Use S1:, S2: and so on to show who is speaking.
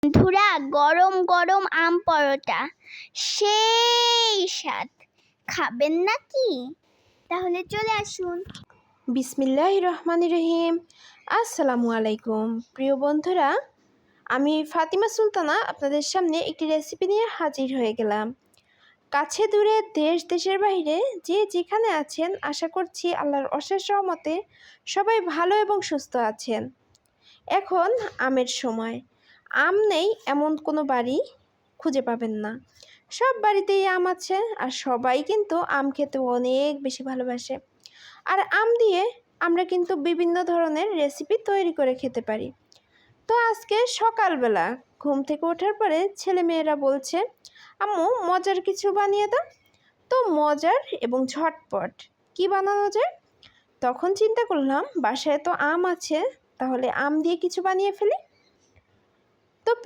S1: বন্ধুরা, গরম গরম আম পরোটা সেই স্বাদ। খাবেন নাকি? তাহলে চলে আসুন।
S2: বিসমিল্লাহির রহমানির রহিম। আসসালামু আলাইকুম প্রিয় বন্ধুরা, আমি ফাতিমা সুলতানা আপনাদের সামনে একটি রেসিপি নিয়ে হাজির হয়ে গেলাম। কাছে দূরে দেশ দেশের বাইরে যে যেখানে আছেন, আশা করছি আল্লাহর অশেষ রহমতে সবাই ভালো এবং সুস্থ আছেন। এখন আমের সময়। আম নেই এমন কোনো বাড়ি খুঁজে পাবেন না। সব বাড়িতেই আম আছে, আর সবাই কিন্তু আম খেতে অনেক বেশি ভালোবাসে। আর আম দিয়ে আমরা কিন্তু বিভিন্ন ধরনের রেসিপি তৈরি করে খেতে পারি। তো আজকে সকালবেলা ঘুম থেকে ওঠার পরে ছেলেমেয়েরা বলছে, আম্মু মজার কিছু বানিয়ে দাও। তো মজার এবং ঝটপট কি বানানো যায়? তখন চিন্তা করলাম বাসায় তো আম আছে, তাহলে আম দিয়ে কিছু বানিয়ে ফেলি।